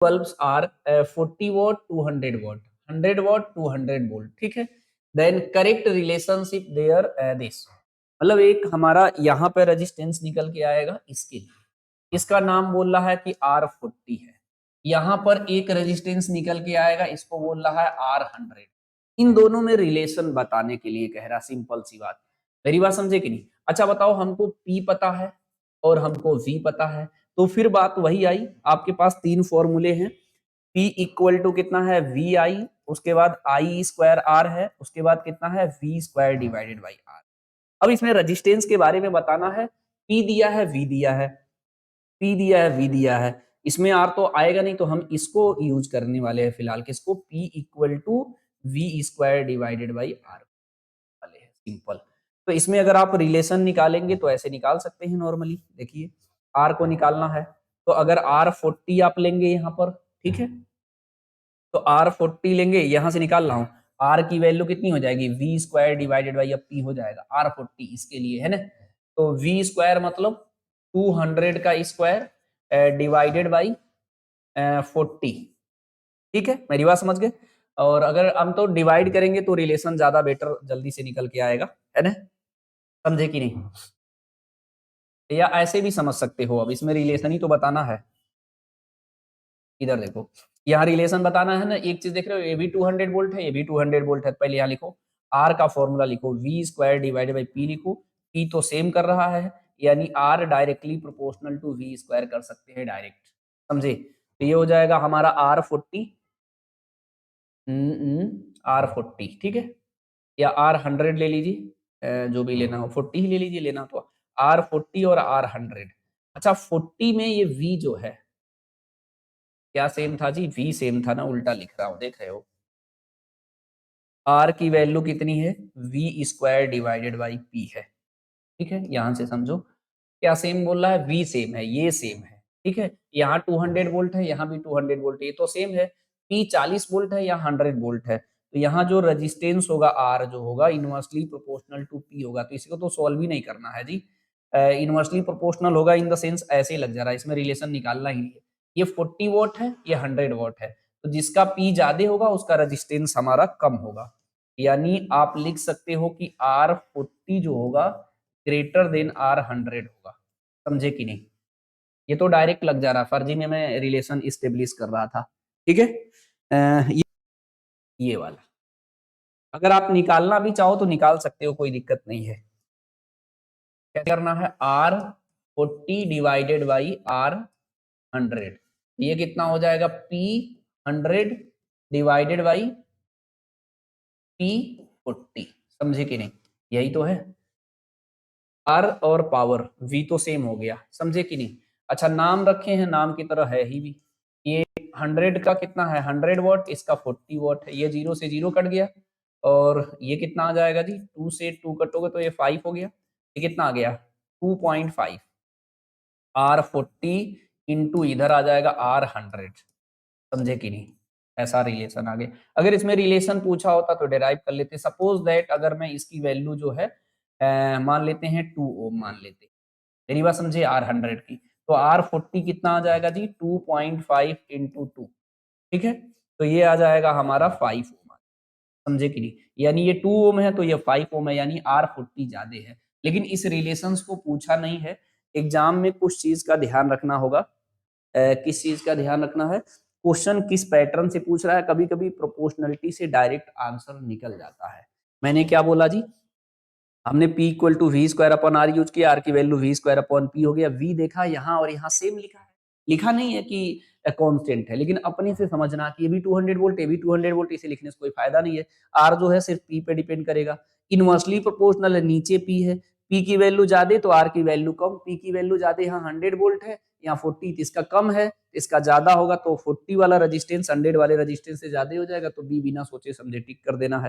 bulbs are 40 watt 200 watt 100 watt 200 volt, ठीक है। then correct relationship there this, मतलब एक हमारा यहाँ पे रेजिस्टेंस निकल के आएगा इसके लिए, इसका नाम बोल रहा है कि R40 है। यहाँ पर एक रेजिस्टेंस निकल के आएगा, इसको बोल रहा है R100। इन दोनों में रिलेशन बताने के लिए कह रहा, सिंपल सी बात। मेरी बात समझे कि नहीं? अच्छा बताओ, हमको P पता है और हमको V पता है, तो फिर बात वही आई, आपके पास तीन फॉर्मूले हैं। P इक्वल टू कितना है वी आई, उसके बाद आई स्क्वायर आर है, उसके बाद कितना है V square divided by R. अब इसमें रेजिस्टेंस के बारे में बताना है। P दिया है, V दिया है, P दिया है, V दिया है, इसमें R तो आएगा नहीं, तो हम इसको यूज करने वाले हैं फिलहाल, किसको? P equal to V square divided by R वाले हैं, सिंपल। तो इसमें अगर आप रिलेशन निकालेंगे तो ऐसे निकाल सकते हैं नॉर्मली। देखिए R को निकालना है, तो अगर R40 आप लेंगे यहाँ पर, ठीक है, तो R40 लेंगे, यहां से निकाल रहा हूं, R की वैल्यू कितनी हो जाएगी? V square divided by P हो जाएगा R40 इसके लिए, है ना। तो वी स्क्वायर मतलब 200 का स्क्वायर डिवाइडेड बाई 40, ठीक है, मेरी बात समझ गए। और अगर हम तो डिवाइड करेंगे तो रिलेशन ज्यादा बेटर जल्दी से निकल के आएगा, है ना, समझे कि नहीं? या ऐसे भी समझ सकते हो, अब इसमें रिलेशन ही तो बताना है। इधर देखो, यहाँ रिलेशन बताना है ना, एक चीज देख रहे हो, ये भी 200 वोल्ट है, ये भी 200 वोल्ट है। पहले यहाँ लिखो, आर का फॉर्मूला लिखो, V square divided by P लिखो। पी तो सेम कर रहा है, यानी R directly proportional to V square कर सकते हैं डायरेक्ट, समझे। तो ये हो जाएगा हमारा R40, R40, ठीक है, या R100 ले लीजिए, जो भी लेना हो, 40 ही ले लीजिए, लेना तो R40 और R100। अच्छा 40 में ये V जो है, क्या सेम था जी? V सेम था ना, उल्टा लिख रहा हूं, देख रहे हो। R की वैल्यू कितनी है? V square divided by P है, ठीक है, यहां से समझो क्या सेम बोल रहा है, V सेम है, ये सेम है, ठीक है। यहाँ 200 वोल्ट है, यहाँ भी 200 वोल्ट है, ये तो सेम है। P 40 वोल्ट है, यहाँ 100 वोल्ट है, तो यहाँ जो रेजिस्टेंस होगा R जो होगा इनवर्सली प्रोपोर्शनल टू P होगा। तो इसको तो सॉल्व ही नहीं करना है जी, इनवर्सली प्रोपोर्शनल होगा इन द सेंस ऐसे ही लग जा रहा है, इसमें रिलेशन निकालना ही नहीं है। ये 40 वोल्ट है, ये 100 वोल्ट है, तो जिसका P ज्यादा होगा उसका रेजिस्टेंस हमारा कम होगा। यानी आप लिख सकते हो कि R40 जो होगा ग्रेटर देन R100 होगा, समझे कि नहीं? ये तो डायरेक्ट लग जा रहा, फर्जी में मैं रिलेशन इस्टेब्लिश कर रहा था, ठीक है। ये वाला अगर आप निकालना भी चाहो तो निकाल सकते हो, कोई दिक्कत नहीं है। क्या करना है? R40 डिवाइडेड बाई R100, ये कितना हो जाएगा? P100 डिवाइडेड बाई P40, समझे कि नहीं? यही तो है। R और पावर V तो सेम हो गया, समझे कि नहीं? अच्छा नाम रखे हैं, नाम की तरह है ही भी। ये 100 का कितना है? 100 वॉट, इसका 40 वॉट है, ये जीरो से जीरो कट गया, और ये कितना आ जाएगा जी? 2 से 2 कटोगे तो ये 5 हो गया, ये कितना आ गया? 2.5। R40 इंटू इधर आ जाएगा R100, समझे कि नहीं? ऐसा रिलेशन आ गया। अगर इसमें रिलेशन पूछा होता तो डिराइव कर लेते। सपोज दैट अगर मैं इसकी वैल्यू जो है मान लेते हैं 2 ओम मान लेते हैं, मेरी बात समझे, R100 की, तो R40 कितना आ जाएगा जी? 2.5 इंटू 2, ठीक है, तो ये आ जाएगा हमारा 5 ओम, समझे कि नहीं? यानी ये 2 ओम है तो ये 5 ओम है, यानी R40 ज्यादा है। लेकिन इस रिलेशंस को पूछा नहीं है। एग्जाम में कुछ चीज का ध्यान रखना होगा। किस चीज का ध्यान रखना है? क्वेश्चन किस पैटर्न से पूछ रहा है। कभी कभी प्रोपोर्शनलिटी से डायरेक्ट आंसर निकल जाता है। मैंने क्या बोला जी? हमने P equal to V square upon R use किया, आर की value V square upon P हो गया। वी देखा यहाँ और यहाँ सेम लिखा है, लिखा नहीं है कि कांस्टेंट है, लेकिन अपने से समझना कि ये भी 200 वोल्ट, ये भी 200 वोल्ट, इसे लिखने से कोई फायदा नहीं है। आर जो है सिर्फ पी पे डिपेंड करेगा, इनवर्सली प्रोपोर्शनल है, नीचे पी है, पी की वैल्यू ज्यादा तो आर की वैल्यू कम, पी की वैल्यू ज्यादा, यहाँ 100 वोल्ट है, यहाँ 40, इसका कम है, इसका ज्यादा होगा, तो 40 वाला रजिस्टेंस 100 वाले रजिस्टेंस से ज्यादा हो जाएगा, तो बी बिना सोचे समझे टिक कर देना है।